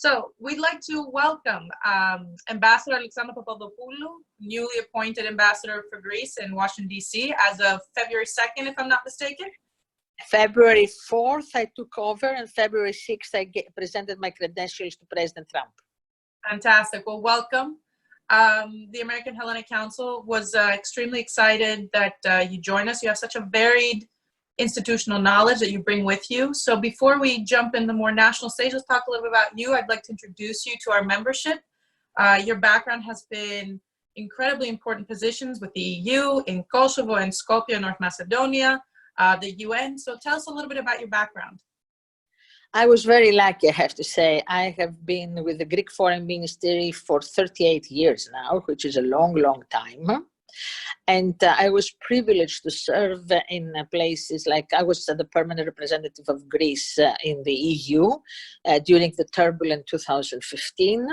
So we'd like to welcome Ambassador Alexandra Papadopoulou, newly appointed ambassador for Greece in Washington, D.C. as of February 2nd, if I'm not mistaken. February 4th, I took over, and February 6th, I presented my credentials to President Trump. Fantastic. Well, welcome. The American Hellenic Council was extremely excited that you joined us. You have such a varied institutional knowledge that you bring with you. So before we jump in the more national stage, let's talk a little bit about you. I'd like to introduce you to our membership. Your background has been incredibly important positions with the EU, in Kosovo and Skopje, North Macedonia, the UN. So tell us a little bit about your background. I was very lucky, I have to say. I have been with the Greek Foreign Ministry for 38 years now, which is a long, long time. And I was privileged to serve in places like I was the permanent representative of Greece in the EU during the turbulent 2015.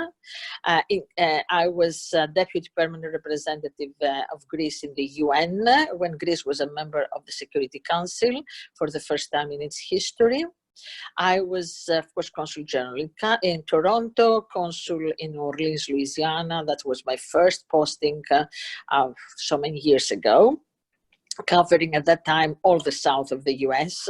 I was deputy permanent representative of Greece in the UN when Greece was a member of the Security Council for the first time in its history. I was, of course, Consul General in Toronto, Consul in New Orleans, Louisiana. That was my first posting so many years ago, covering at that time all the south of the US.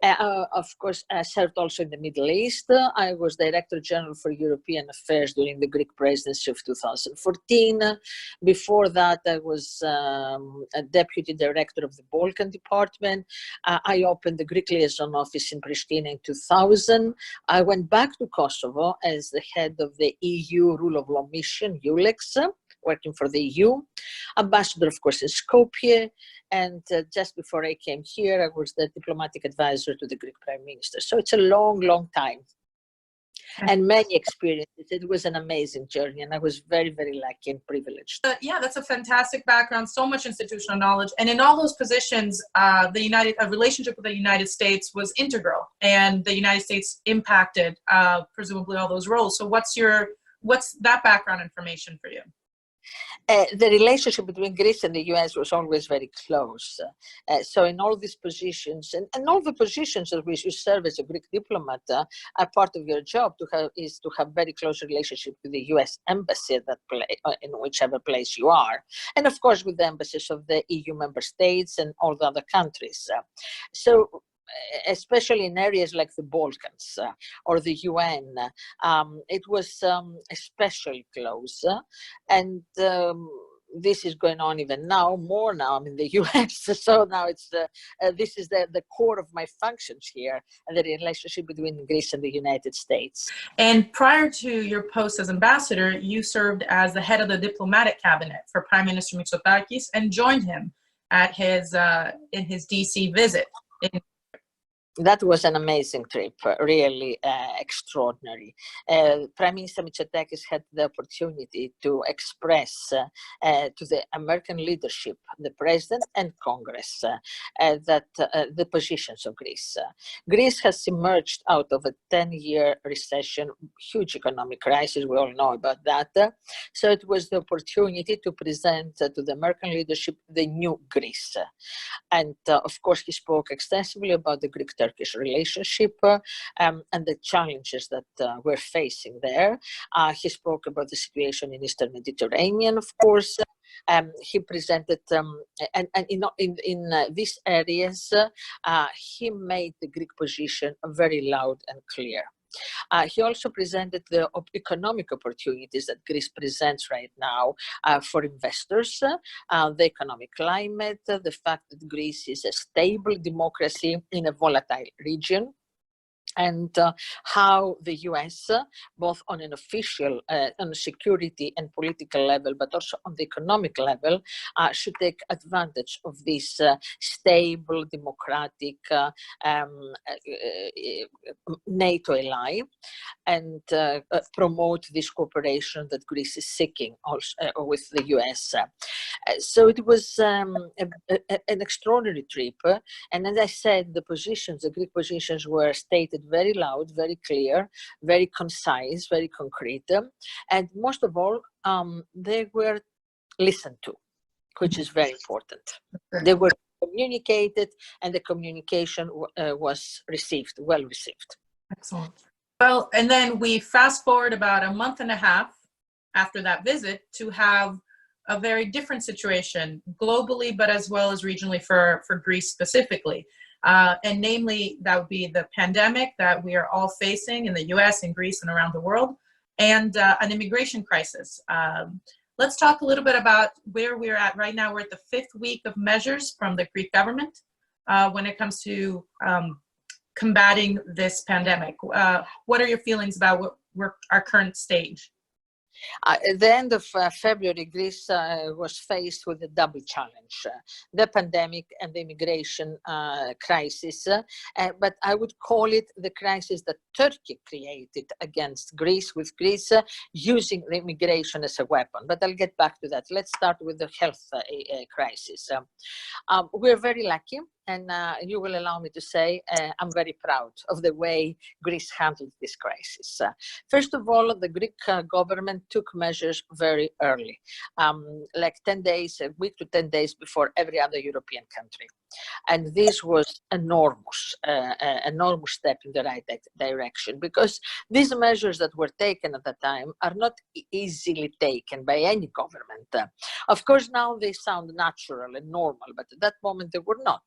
Of course, I served also in the Middle East. I was Director General for European Affairs during the Greek presidency of 2014. Before that, I was a Deputy Director of the Balkan Department. I opened the Greek Liaison Office in Pristina in 2000. I went back to Kosovo as the head of the EU Rule of Law Mission, EULEX, working for the EU. Ambassador, of course, in Skopje. And just before I came here, I was the diplomatic advisor to the Greek Prime Minister. So it's a long, long time and many experiences. It was an amazing journey, and I was very, very lucky and privileged. Yeah, that's a fantastic background, so much institutional knowledge. And in all those positions, a relationship with the United States was integral, and the United States impacted presumably all those roles. So what's that background information for you? The relationship between Greece and the US was always very close. So in all these positions, and all the positions that we should serve as a Greek diplomat, are part of your job is to have very close relationship with the US embassy at that in whichever place you are. And of course with the embassies of the EU member states and all the other countries. So especially in areas like the Balkans or the UN, it was especially close. And this is going on even now, more now. I'm in the US, so now it's this is the core of my functions here, the relationship between Greece and the United States. And prior to your post as ambassador, you served as the head of the diplomatic cabinet for Prime Minister Mitsotakis and joined him at his in his DC visit. That was an amazing trip, really extraordinary. Prime Minister Mitsotakis had the opportunity to express to the American leadership, the President and Congress, that the positions of Greece. Greece has emerged out of a 10-year recession, huge economic crisis, we all know about that. So it was the opportunity to present to the American leadership the new Greece. And of course, he spoke extensively about the Greek-Turkish relationship and the challenges that we're facing there. He spoke about the situation in Eastern Mediterranean, of course. He presented, and in these areas, he made the Greek position very loud and clear. He also presented the economic opportunities that Greece presents right now for investors, the economic climate, the fact that Greece is a stable democracy in a volatile region, and how the US, both on an official, on a security and political level, but also on the economic level, should take advantage of this stable, democratic NATO ally and promote this cooperation that Greece is seeking also with the US. So it was an extraordinary trip. And as I said, the Greek positions were stated very loud, very clear, very concise, very concrete. And most of all, they were listened to, which is very important. They were communicated and the communication was received, well received. Excellent. Well, and then we fast forward about a month and a half after that visit to have a very different situation globally, but as well as regionally for Greece specifically. And namely, that would be the pandemic that we are all facing in the US, in Greece, and around the world, and an immigration crisis. Let's talk a little bit about where we're at right now. We're at the 5th week of measures from the Greek government when it comes to combating this pandemic. What are your feelings about our current stage? At the end of February, Greece was faced with a double challenge, the pandemic and the immigration crisis. But I would call it the crisis that Turkey created against Greece, with Greece using the immigration as a weapon. But I'll get back to that. Let's start with the health crisis. We're very lucky. And you will allow me to say, I'm very proud of the way Greece handled this crisis. First of all, the Greek government took measures very early, like 10 days, a week to 10 days before every other European country. And this was enormous, enormous step in the right direction, because these measures that were taken at the time are not easily taken by any government. Of course, now they sound natural and normal, but at that moment they were not.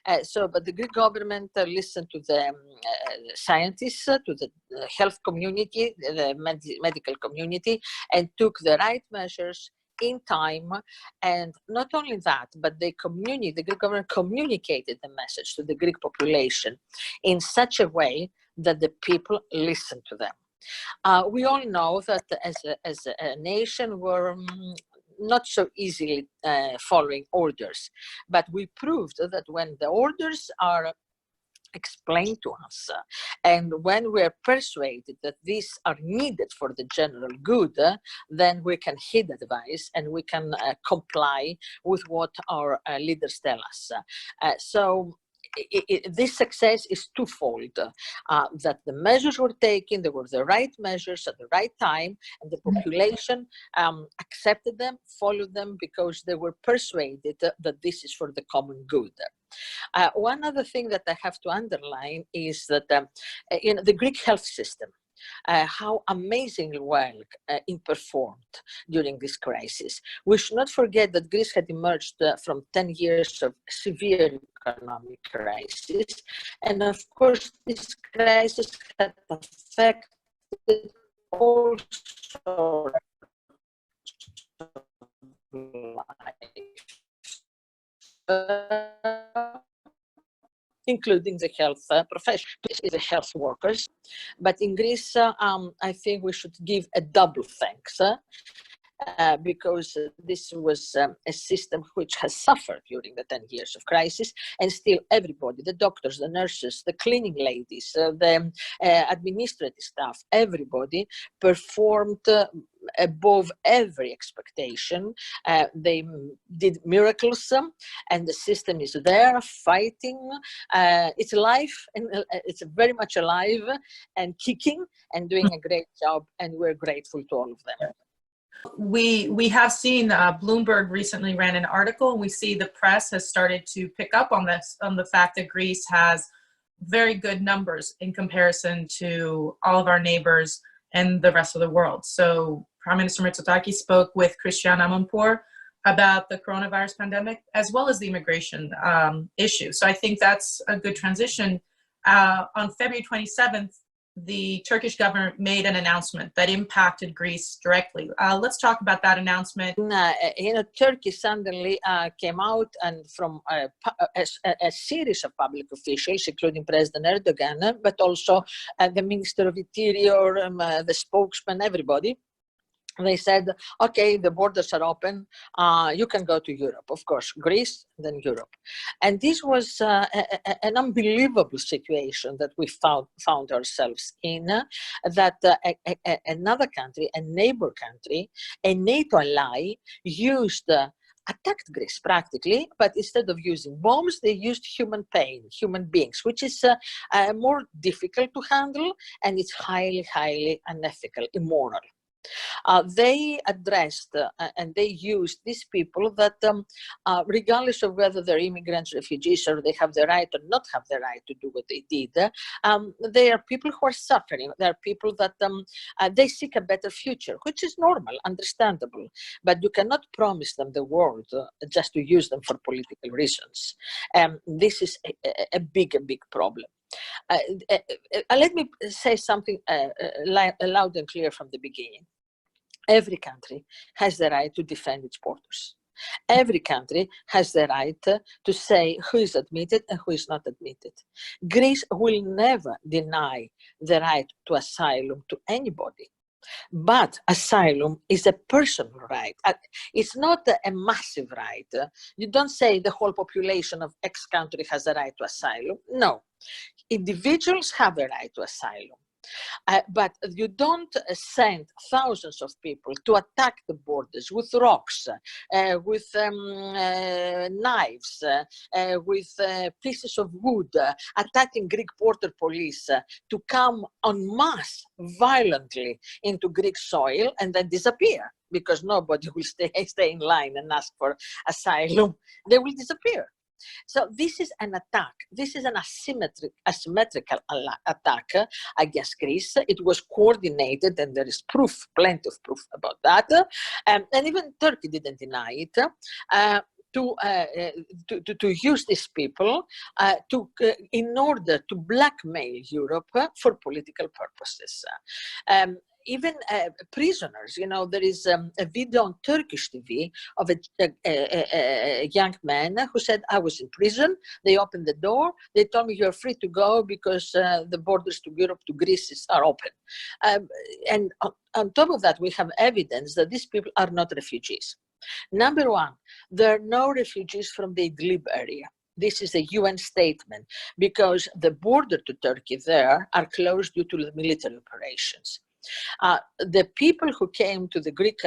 But the Greek government listened to the scientists, to the health community, the medical community, and took the right measures in time. And not only that, but the Greek government communicated the message to the Greek population in such a way that the people listened to them. We all know that as a nation, we're not so easily following orders, but we proved that when the orders are explained to us, and when we are persuaded that these are needed for the general good, then we can heed advice and we can comply with what our leaders tell us. This success is twofold, that the measures were taken, they were the right measures at the right time, and the population accepted them, followed them, because they were persuaded that this is for the common good. One other thing that I have to underline is that in the Greek health system, how amazingly well it performed during this crisis. We should not forget that Greece had emerged from 10 years of severe economic crisis. And of course, this crisis had affected all sorts of life, including the health profession, the health workers. But in Greece, I think we should give a double thanks, because this was a system which has suffered during the 10 years of crisis, and still everybody, the doctors, the nurses, the cleaning ladies, the administrative staff, everybody performed above every expectation. They did miracles, and the system is there fighting. It's alive, and it's very much alive and kicking and doing a great job, and we're grateful to all of them. We have seen Bloomberg recently ran an article, and we see the press has started to pick up on this, on the fact that Greece has very good numbers in comparison to all of our neighbors and the rest of the world. So Prime Minister Mitsotakis spoke with Christian Amanpour about the coronavirus pandemic, as well as the immigration issue. So I think that's a good transition. On February 27th, the Turkish government made an announcement that impacted Greece directly. Let's talk about that announcement. Turkey suddenly came out, and from a series of public officials, including President Erdogan, but also the Minister of Interior, the spokesman, everybody. They said, okay, the borders are open, you can go to Europe. Of course, Greece, then Europe. And this was an unbelievable situation that we found ourselves in, that another country, a neighbor country, a NATO ally, attacked Greece practically, but instead of using bombs, they used human pain, human beings, which is more difficult to handle, and it's highly, highly unethical, immoral. They addressed and they used these people that, regardless of whether they're immigrants, refugees, or they have the right or not have the right to do what they did, they are people who are suffering. They are people that they seek a better future, which is normal, understandable. But you cannot promise them the world just to use them for political reasons. This is a big problem. Let me say something loud and clear from the beginning. Every country has the right to defend its borders. Every country has the right to say who is admitted and who is not admitted. Greece will never deny the right to asylum to anybody. But asylum is a personal right. It's not a massive right. You don't say the whole population of X country has a right to asylum. No. Individuals have a right to asylum. But you don't send thousands of people to attack the borders with rocks, with knives, with pieces of wood, attacking Greek border police to come en masse violently into Greek soil and then disappear, because nobody will stay in line and ask for asylum. They will disappear. So this is an attack. This is an asymmetrical attack against Greece. It was coordinated, and there is proof, plenty of proof about that. And even Turkey didn't deny it. To use these people in order to blackmail Europe for political purposes. Even prisoners, you know, there is a video on Turkish TV of a young man who said, I was in prison, they opened the door, they told me you're free to go because the borders to Europe, to Greece are open. And on top of that, we have evidence that these people are not refugees. Number one, there are no refugees from the Idlib area. This is a UN statement, because the border to Turkey there are closed due to the military operations. The people who came to the Greek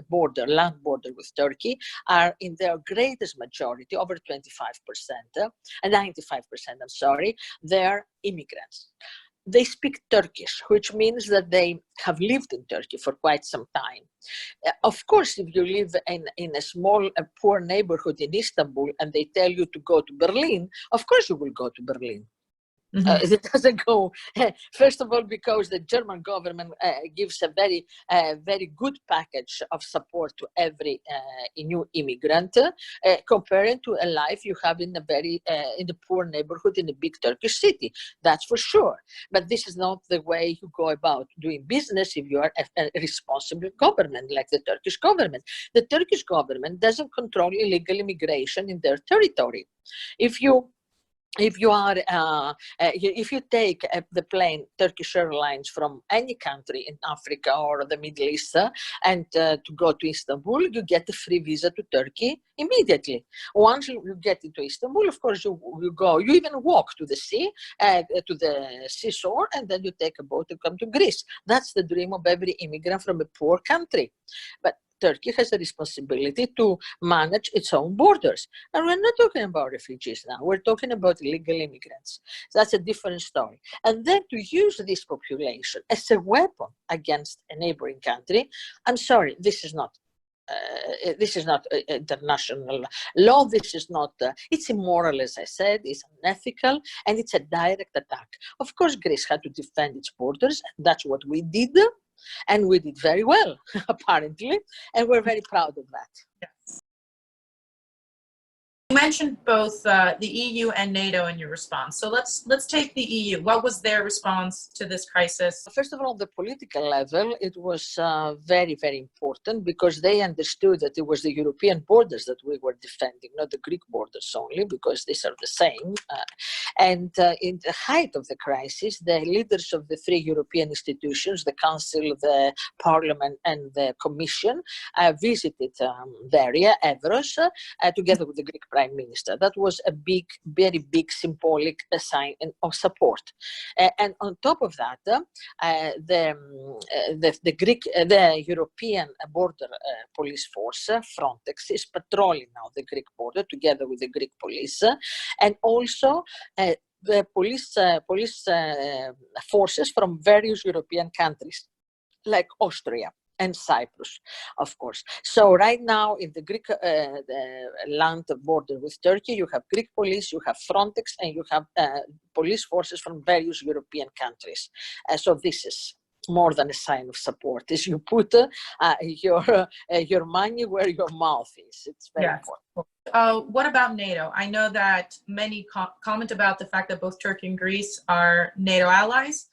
border, land border with Turkey, are in their greatest majority, over 25%, 95%, I'm sorry, they're immigrants. They speak Turkish, which means that they have lived in Turkey for quite some time. Of course, if you live in a small, poor neighborhood in Istanbul and they tell you to go to Berlin, of course you will go to Berlin. It doesn't go, first of all, because the German government gives a very good package of support to every new immigrant, comparing to a life you have in a in a poor neighborhood in a big Turkish city. That's for sure. But this is not the way you go about doing business if you are a responsible government like the Turkish government. The Turkish government doesn't control illegal immigration in their territory. If you take the plane Turkish Airlines from any country in Africa or the Middle East and to go to Istanbul, you get a free visa to Turkey immediately. Once you get into Istanbul, of course, you even walk to the sea, to the seashore, and then you take a boat to come to Greece. That's the dream of every immigrant from a poor country. But Turkey has a responsibility to manage its own borders. And we're not talking about refugees now. We're talking about illegal immigrants. That's a different story. And then to use this population as a weapon against a neighboring country, I'm sorry, this is not international law. This is not, it's immoral, as I said, it's unethical, and it's a direct attack. Of course, Greece had to defend its borders, and that's what we did. And we did very well, apparently, and we're very proud of that. Yes. You mentioned both the EU and NATO in your response. So let's take the EU. What was their response to this crisis? First of all, the political level, it was very, very important, because they understood that it was the European borders that we were defending, not the Greek borders only, because these are the same. And in the height of the crisis, the leaders of the three European institutions, the Council, the Parliament, and the Commission, visited the area, Evros, together with the Greek Prime Minister. That was a big, very big symbolic sign of support. And on top of that, the European Border Police Force, Frontex, is patrolling now the Greek border together with the Greek police, and also the police forces from various European countries. like Austria and Cyprus, of course. So right now in the Greek the land border with Turkey, you have Greek police, you have Frontex, and you have police forces from various European countries. So this is more than a sign of support, is you put your money where your mouth is. It's very important. What about NATO? I know that many comment about the fact that both Turkey and Greece are NATO allies.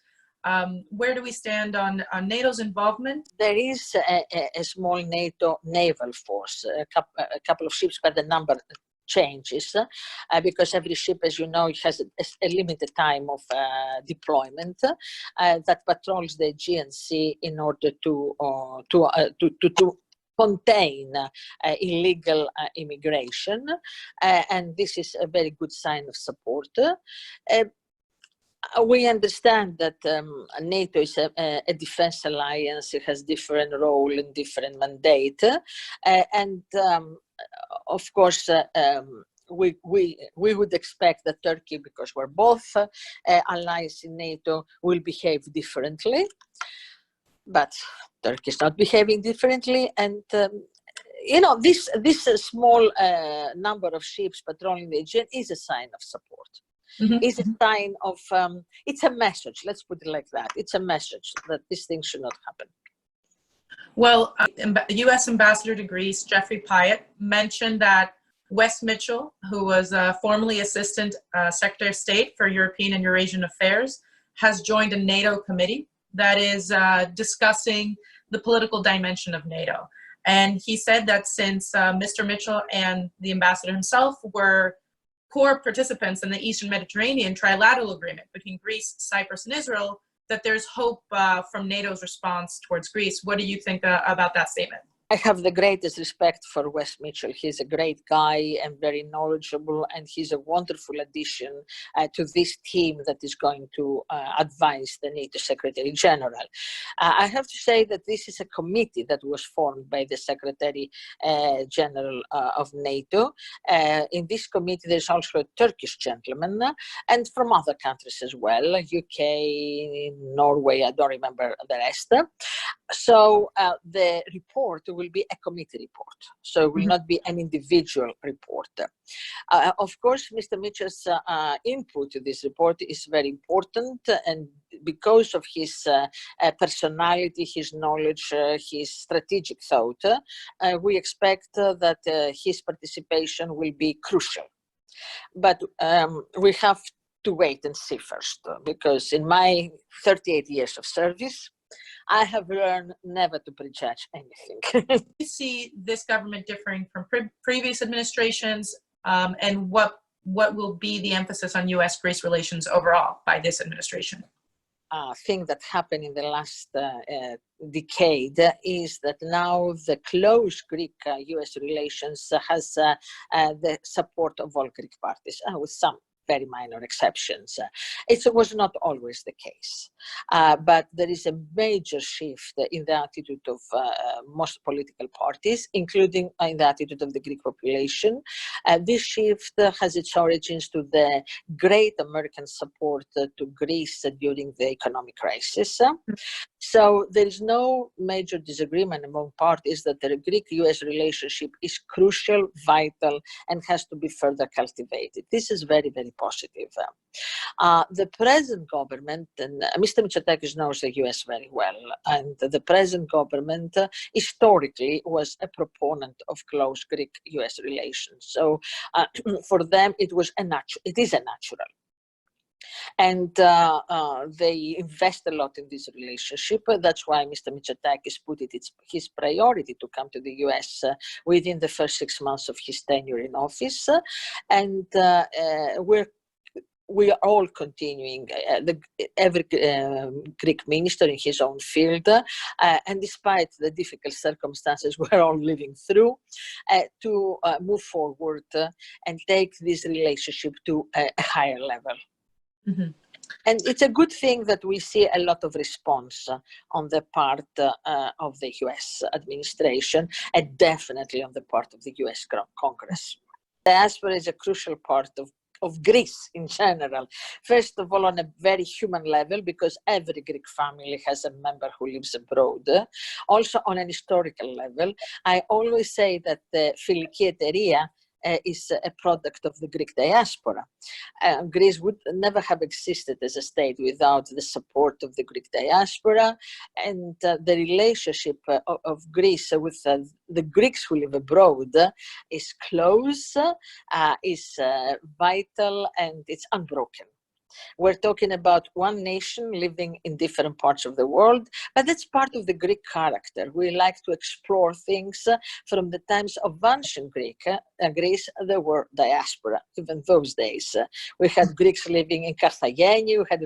Where do we stand on NATO's involvement? There is a small NATO naval force, a couple of ships, but the number changes because every ship, as you know, it has a limited time of deployment that patrols the Aegean Sea in order to contain illegal immigration, and this is a very good sign of support. We understand that NATO is a defense alliance. It has different role and different mandate, and of course we would expect that Turkey, because we're both allies in NATO, will behave differently, but Turkey is not behaving differently, and you know, this small number of ships patrolling the Aegean is a sign of support. Is a sign of, it's a message, let's put it like that. It's a message that this thing should not happen. Well, U.S. Ambassador to Greece, Jeffrey Pyatt, mentioned that Wes Mitchell, who was formerly Assistant Secretary of State for European and Eurasian Affairs, has joined a NATO committee that is discussing the political dimension of NATO. And he said that since Mr. Mitchell and the ambassador himself were core participants in the Eastern Mediterranean trilateral agreement between Greece, Cyprus, and Israel, that there's hope from NATO's response towards Greece. What do you think about that statement? I have the greatest respect for Wes Mitchell. He's a great guy and very knowledgeable, and he's a wonderful addition to this team that is going to advise the NATO Secretary General. I have to say that this is a committee that was formed by the Secretary General of NATO. In this committee, there's also a Turkish gentleman and from other countries as well, UK, Norway, I don't remember the rest. So the report will be a committee report, so it will not be an individual report. Of course, Mr. Mitchell's input to this report is very important, and because of his personality, his knowledge, his strategic thought, we expect that his participation will be crucial. But we have to wait and see first, because in my 38 years of service, I have learned never to prejudge anything. You see this government differing from previous administrations, and what will be the emphasis on U.S.-Greece relations overall by this administration? Thing that happened in the last decade is that now the close Greek-U.S. relations has the support of all Greek parties, with some very minor exceptions. It was not always the case, but there is a major shift in the attitude of most political parties, including in the attitude of the Greek population. This shift has its origins to the great American support to Greece during the economic crisis. So there is no major disagreement among parties that the Greek-US relationship is crucial, vital, and has to be further cultivated. This is very, very positive. The present government, and Mr. Mitsotakis knows the US very well, and the present government historically was a proponent of close Greek-US relations. So for them, it is a natural. And they invest a lot in this relationship. That's why Mr. Mitsotakis put it his priority to come to the US within the first 6 months of his tenure in office. And we are all continuing, every Greek minister in his own field, and despite the difficult circumstances we're all living through, to move forward and take this relationship to a higher level. Mm-hmm. And it's a good thing that we see a lot of response on the part of the US administration, and definitely on the part of the US Congress. Diaspora is a crucial part of of Greece in general. First of all, on a very human level, because every Greek family has a member who lives abroad. Also on an historical level, I always say that the Φιλική Εταιρεία is a product of the Greek diaspora. Greece would never have existed as a state without the support of the Greek diaspora, and the relationship of Greece with the Greeks who live abroad is close, is vital, and it's unbroken. We're talking about one nation living in different parts of the world, but that's part of the Greek character. We like to explore things from the times of ancient Greece. There were diaspora, even those days. We had Greeks living in Carthagena, we had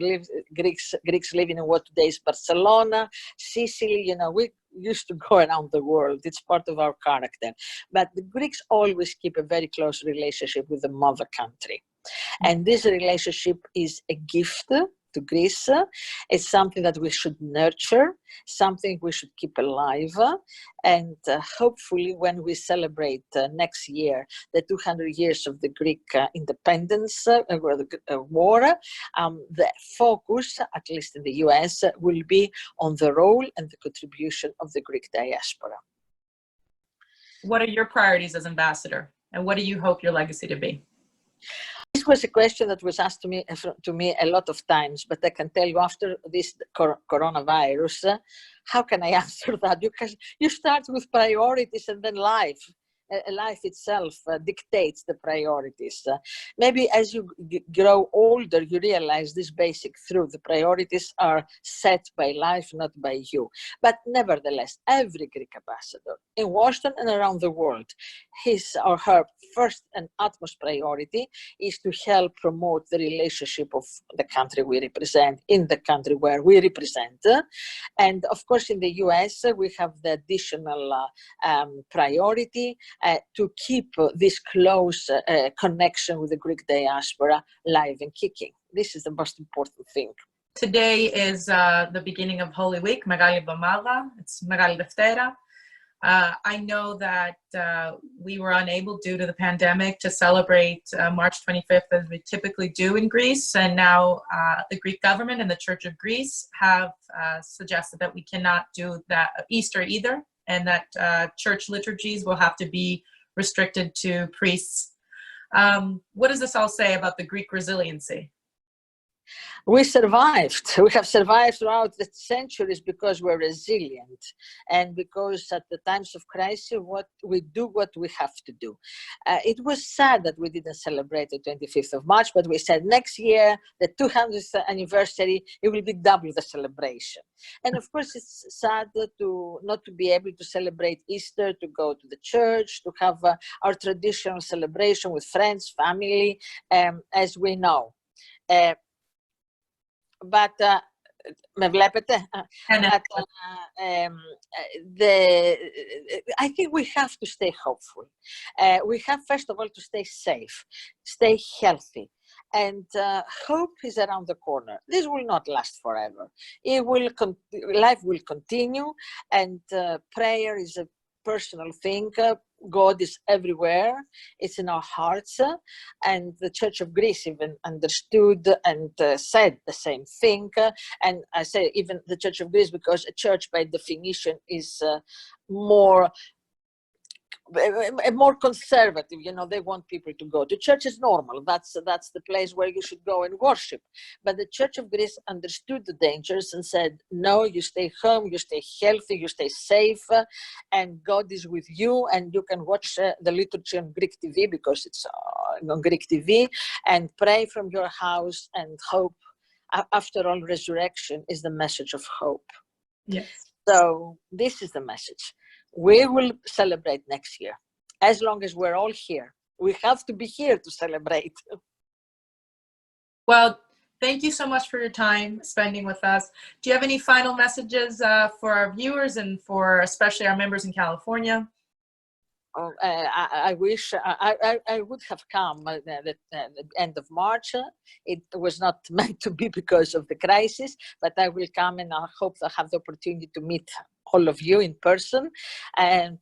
Greeks living in what today is Barcelona, Sicily, you know, we used to go around the world. It's part of our character. But the Greeks always keep a very close relationship with the mother country. And this relationship is a gift to Greece. It's something that we should nurture, something we should keep alive. And hopefully when we celebrate next year, the 200 years of the Greek independence or the war, the focus, at least in the US, will be on the role and the contribution of the Greek diaspora. What are your priorities as ambassador? And what do you hope your legacy to be? This was a question that was asked to me a lot of times, but I can tell you after this coronavirus, how can I answer that? Because you start with priorities and then life itself dictates the priorities. Maybe as you grow older, you realize this basic truth. The priorities are set by life, not by you. But nevertheless, every Greek ambassador in Washington and around the world, his or her first and utmost priority is to help promote the relationship of the country we represent in the country where we represent. And of course, in the US, we have the additional priority to keep this close connection with the Greek diaspora live and kicking. This is the most important thing. Today is the beginning of Holy Week, Megali Εβδομάδα. It's Megali Deftera. I know that we were unable due to the pandemic to celebrate March 25th as we typically do in Greece. And now the Greek government and the Church of Greece have suggested that we cannot do that Easter either, and that church liturgies will have to be restricted to priests. What does this all say about the Greek resiliency? We survived. We have survived throughout the centuries because we're resilient, and because at the times of crisis, what we have to do. It was sad that we didn't celebrate the 25th of March, but we said next year, the 200th anniversary, it will be double the celebration. And of course, it's sad not to be able to celebrate Easter, to go to the church, to have our traditional celebration with friends, family, as we know. But me βλέπετε? I think we have to stay hopeful. We have, first of all, to stay safe, stay healthy. And hope is around the corner. This will not last forever. Life will continue, and prayer is a personal thing. God is everywhere. It's in our hearts. And the Church of Greece even understood and said the same thing. And I say even the Church of Greece because a church by definition is more conservative. You know, they want people to go to church. Is normal. That's the place where you should go and worship. But the Church of Greece understood the dangers and said, no, you stay home, you stay healthy, you stay safe, and God is with you, and you can watch the liturgy on Greek TV because it's on Greek TV, and pray from your house and hope. After all, resurrection is the message of hope. Yes. So this is the message. We will celebrate next year. As long as we're all here, we have to be here to celebrate. Well, thank you so much for your time spending with us. Do you have any final messages for our viewers and for especially our members in California? I wish I would have come at the end of March. It was not meant to be because of the crisis, but I will come, and I hope to have the opportunity to meet all of you in person. And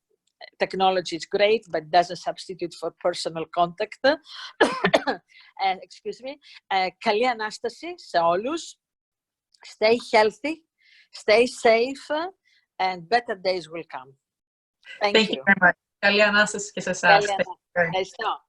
technology is great, but doesn't substitute for personal contact. Καλή Ανάσταση σε όλους. Stay healthy, stay safe, and better days will come. Thank you. Thank you very much. Καλή Ανάσταση και σε εσάς. Καλή Ανάσταση. Ευχαριστώ.